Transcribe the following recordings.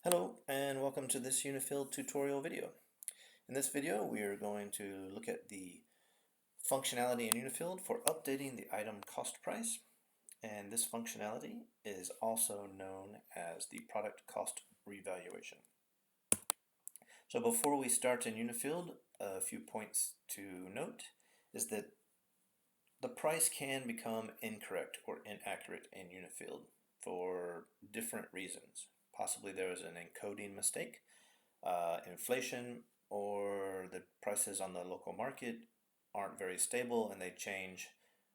Hello and welcome to this Unifilled tutorial video. In this video we are going to look at the functionality in Unifilled for updating the item cost price, and this functionality is also known as the product cost revaluation. So before we start in Unifilled, a few points to note is that the price can become incorrect or inaccurate in Unifilled for different reasons. Possibly there is an encoding mistake, inflation, or the prices on the local market aren't very stable and they change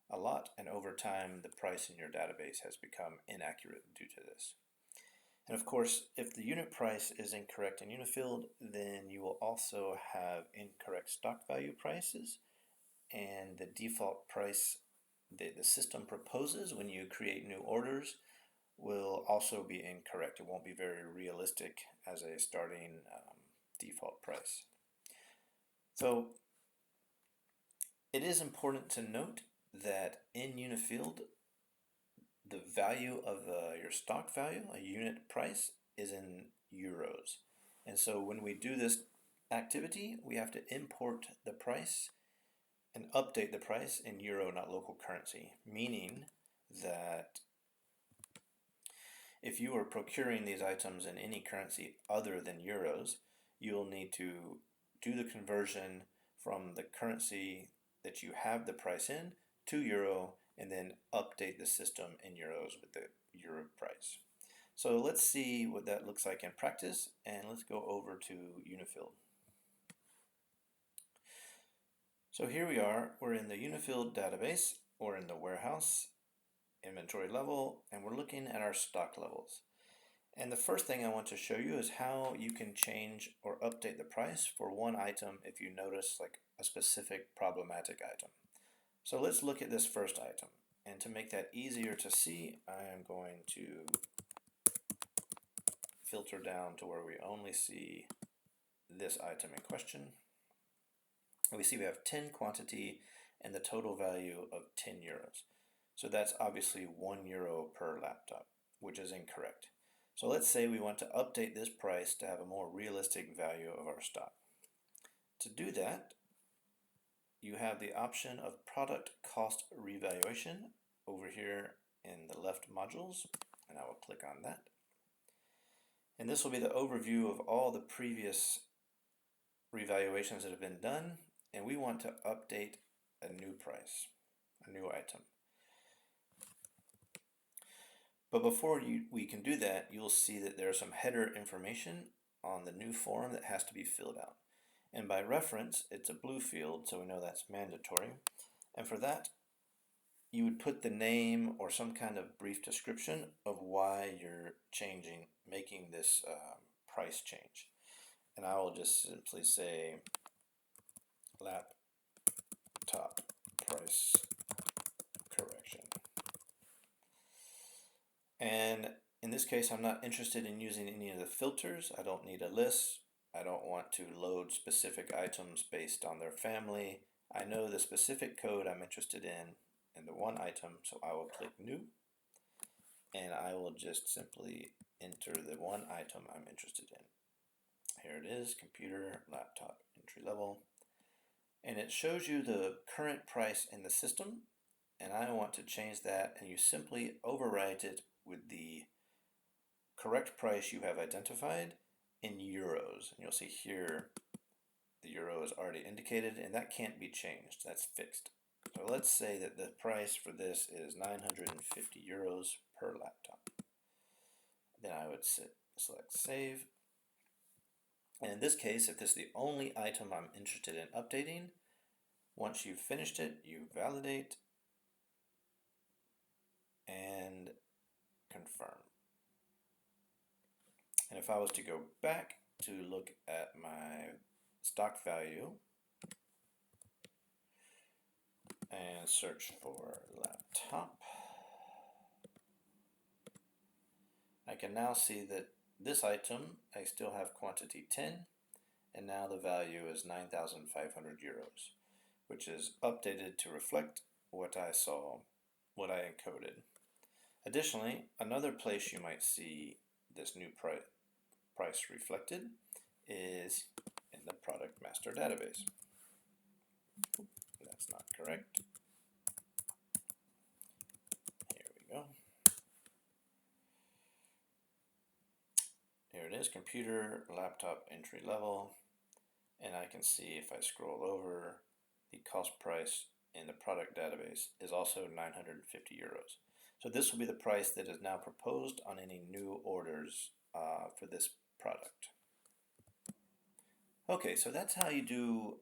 a lot, and over time the price in your database has become inaccurate due to this. And of course, if the unit price is incorrect in Unifilled, then you will also have incorrect stock value prices, and the default price the system proposes when you create new orders will also be incorrect. It won't be very realistic as a starting default price. So it is important to note that in Unifilled, the value of your stock value, a unit price, is in euros. And so when we do this activity, we have to import the price and update the price in euro, not local currency, meaning that if you are procuring these items in any currency other than euros, you will need to do the conversion from the currency that you have the price in to euro, and then update the system in euros with the euro price. So let's see what that looks like in practice, and let's go over to Unifilled. So here we are, we're in the Unifilled database, or in the warehouse inventory level, and we're looking at our stock levels. And the first thing I want to show you is how you can change or update the price for one item if you notice like a specific problematic item. So let's look at this first item. And to make that easier to see, I am going to filter down to where we only see this item in question. And we see we have 10 quantity and the total value of 10 euros. So that's obviously €1 per laptop, which is incorrect. So let's say we want to update this price to have a more realistic value of our stock. To do that, you have the option of product cost revaluation over here in the left modules, and I will click on that. And this will be the overview of all the previous revaluations that have been done, and we want to update a new price, a new item. But before we can do that, you'll see that there's some header information on the new form that has to be filled out. And by reference, it's a blue field, so we know that's mandatory. And for that, you would put the name or some kind of brief description of why you're making this price change. And I will just simply say laptop price correction. And in this case, I'm not interested in using any of the filters. I don't need a list. I don't want to load specific items based on their family. I know the specific code I'm interested in the one item, so I will click New, and I will just simply enter the one item I'm interested in. Here it is, computer, laptop, entry level, and it shows you the current price in the system, and I want to change that, and you simply overwrite it with the correct price you have identified in euros. And you'll see here the euro is already indicated, and that can't be changed. That's fixed. So let's say that the price for this is 950 euros per laptop. Then I would select Save. And in this case, if this is the only item I'm interested in updating, once you've finished it, you validate and confirm. And if I was to go back to look at my stock value and search for laptop, I can now see that this item, I still have quantity 10, and now the value is 9,500 euros, which is updated to reflect what I saw, what I encoded. Additionally, another place you might see this new price reflected is in the product master database. That's not correct. Here we go. Here it is, computer, laptop, entry level. And I can see if I scroll over, the cost price in the product database is also 950 euros. So this will be the price that is now proposed on any new orders for this product. Okay, so that's how you do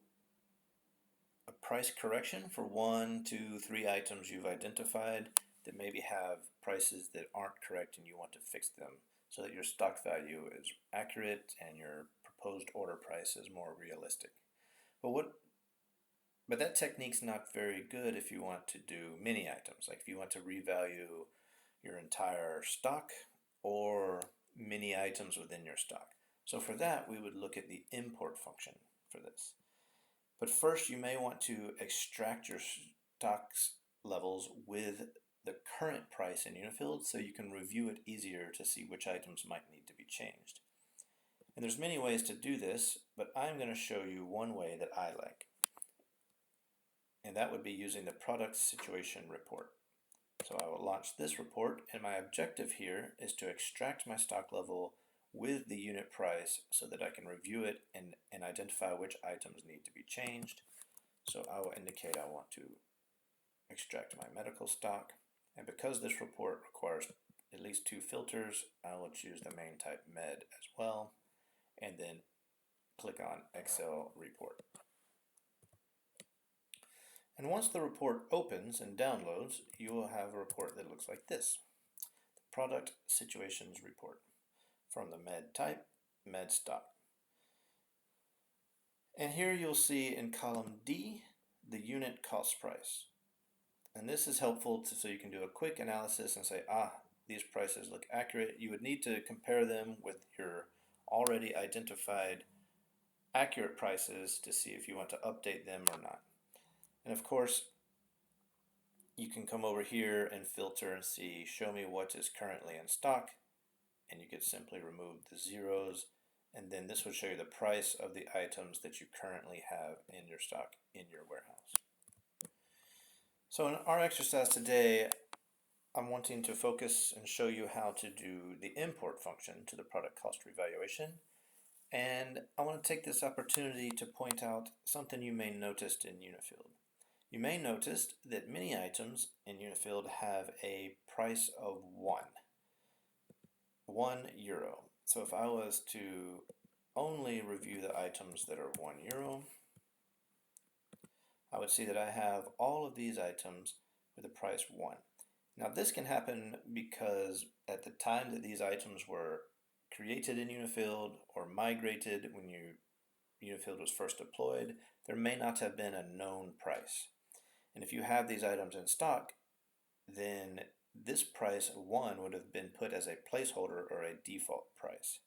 a price correction for 1, 2, 3 items you've identified that maybe have prices that aren't correct and you want to fix them so that your stock value is accurate and your proposed order price is more realistic. But that technique's not very good if you want to do many items, like if you want to revalue your entire stock or many items within your stock. So for that, we would look at the import function for this. But first, you may want to extract your stocks levels with the current price in Unifield so you can review it easier to see which items might need to be changed. And there's many ways to do this, but I'm going to show you one way that I like. And that would be using the product situation report. So I will launch this report, and my objective here is to extract my stock level with the unit price so that I can review it and identify which items need to be changed. So I will indicate I want to extract my medical stock, and because this report requires at least 2 filters, I will choose the main type med as well, and then click on Excel report. And once the report opens and downloads, you will have a report that looks like this. The product situations report from the med type, med stock. And here you'll see in column D, the unit cost price. And this is helpful so you can do a quick analysis and say, these prices look accurate. You would need to compare them with your already identified accurate prices to see if you want to update them or not. And of course, you can come over here and filter and see, show me what is currently in stock, and you could simply remove the zeros, and then this would show you the price of the items that you currently have in your stock in your warehouse. So in our exercise today, I'm wanting to focus and show you how to do the import function to the product cost revaluation. And I want to take this opportunity to point out something you may notice in Unifield. You may notice that many items in Unifield have a price of 1 euro. So if I was to only review the items that are 1 euro, I would see that I have all of these items with a price 1. Now this can happen because at the time that these items were created in Unifield or migrated when Unifield was first deployed, there may not have been a known price. And if you have these items in stock, then this price 1 would have been put as a placeholder or a default price.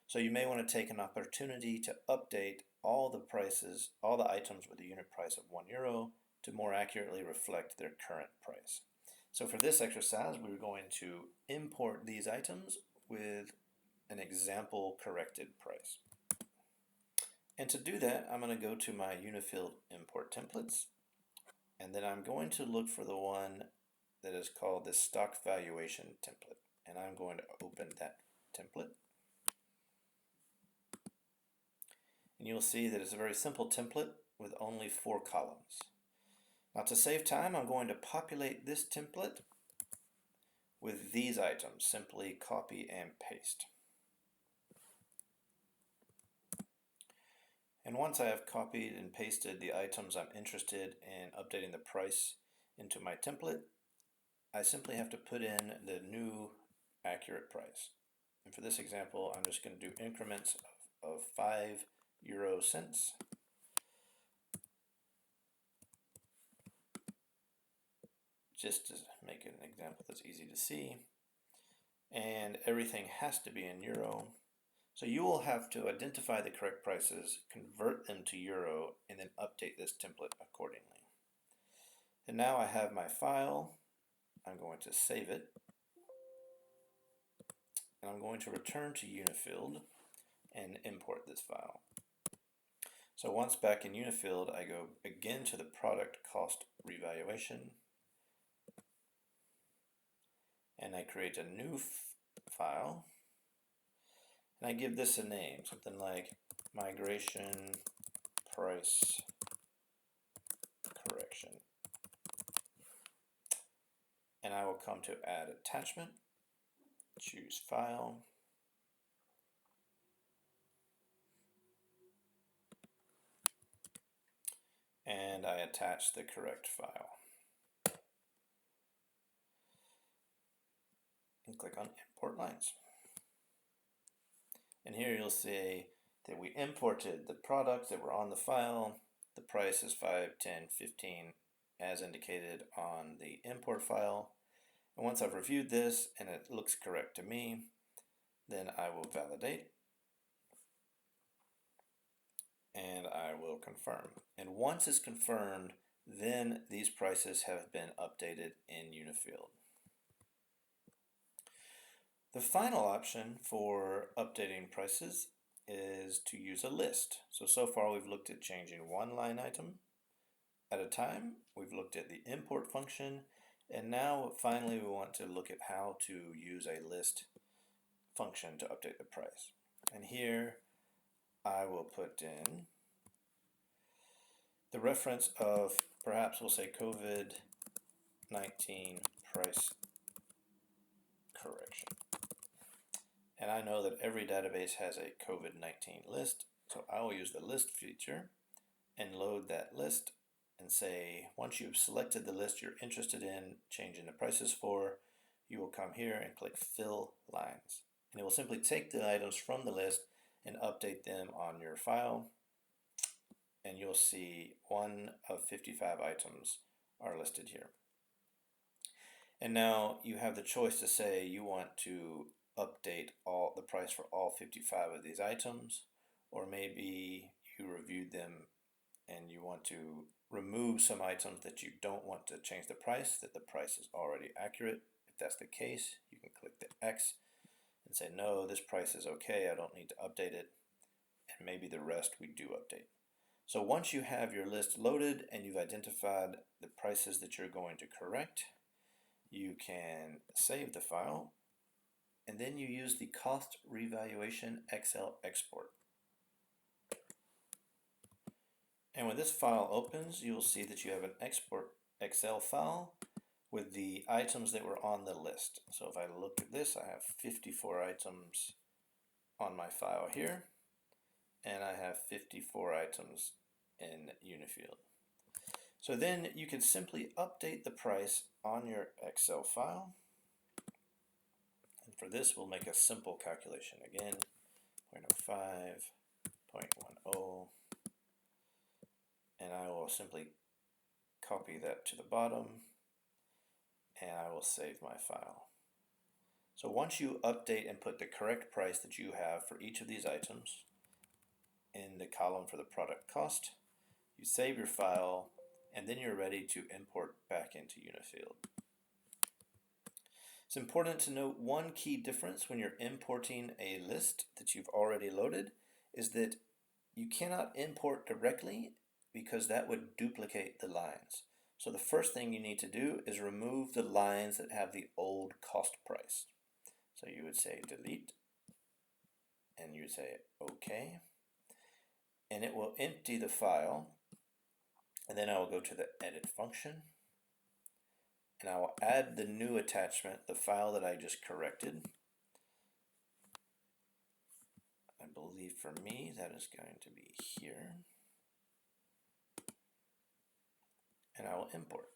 So you may want to take an opportunity to update all the prices, all the items with a unit price of 1 euro to more accurately reflect their current price. So for this exercise, we're going to import these items with an example corrected price. And to do that, I'm going to go to my Unifield import templates, and then I'm going to look for the one that is called the stock valuation template, and I'm going to open that template. And you'll see that it's a very simple template with only 4 columns. Now to save time, I'm going to populate this template with these items. Simply copy and paste. And once I have copied and pasted the items I'm interested in updating the price into my template, I simply have to put in the new accurate price. And for this example, I'm just going to do increments of 5 euro cents. Just to make an example that's easy to see. And everything has to be in euro. So you will have to identify the correct prices, convert them to euro, and then update this template accordingly. And now I have my file. I'm going to save it. And I'm going to return to Unifield. and import this file. So once back in Unifield, I go again to the product cost revaluation, and I create a new file, and I give this a name, something like migration price correction. And I will come to add attachment, choose file, and I attach the correct file. And click on import lines. And here you'll see that we imported the products that were on the file. The price is 5, 10, 15 as indicated on the import file. And once I've reviewed this and it looks correct to me, then I will validate and I will confirm. And once it's confirmed, then these prices have been updated in Unifield. The final option for updating prices is to use a list. So far we've looked at changing one line item at a time. We've looked at the import function, and now finally we want to look at how to use a list function to update the price. And here I will put in the reference of, perhaps we'll say COVID-19 price correction. And I know that every database has a COVID-19 list, so I will use the list feature and load that list and say, once you've selected the list you're interested in changing the prices for, you will come here and click Fill Lines. And it will simply take the items from the list and update them on your file. And you'll see 1 of 55 items are listed here. And now you have the choice to say you want to update the price for all 55 of these items, or maybe you reviewed them and you want to remove some items that you don't want to change the price, that the price is already accurate. If that's the case, you can click the X and say, no, this price is okay, I don't need to update it, and maybe the rest we do update. So once you have your list loaded and you've identified the prices that you're going to correct, you can save the file, and then you use the cost revaluation Excel export. And when this file opens, you will see that you have an export Excel file with the items that were on the list. So if I look at this, I have 54 items on my file here, and I have 54 items in Unifield. So then you can simply update the price on your Excel file. And for this, we'll make a simple calculation again, 0.05, 0.10, and I will simply copy that to the bottom, and I will save my file. So once you update and put the correct price that you have for each of these items in the column for the product cost, you save your file, and then you're ready to import back into Unifield. It's important to note one key difference when you're importing a list that you've already loaded is that you cannot import directly because that would duplicate the lines. So the first thing you need to do is remove the lines that have the old cost price. So you would say delete, and you would say OK, and it will empty the file, and then I will go to the edit function, and I will add the new attachment, the file that I just corrected. I believe for me that is going to be here, and I will import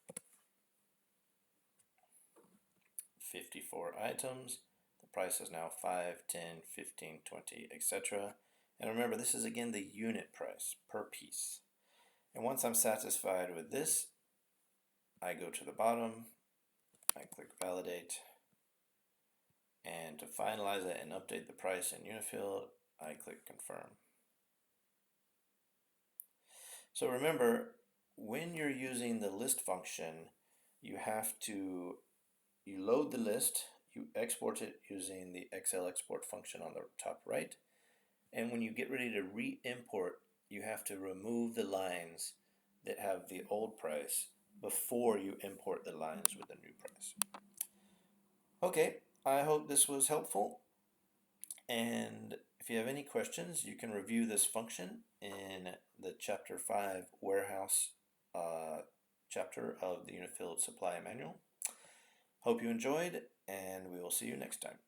54 items. The price is now 5, 10, 15, 20, etc. And remember, this is again the unit price per piece. And once I'm satisfied with this, I go to the bottom, I click validate, and to finalize it and update the price in Unifield, I click confirm. So remember, when you're using the list function, you load the list, you export it using the Excel export function on the top right, And when you get ready to re-import, you have to remove the lines that have the old price before you import the lines with the new price. Okay, I hope this was helpful. And if you have any questions, you can review this function in the Chapter 5 Warehouse chapter of the Unifield Supply Manual. Hope you enjoyed, and we will see you next time.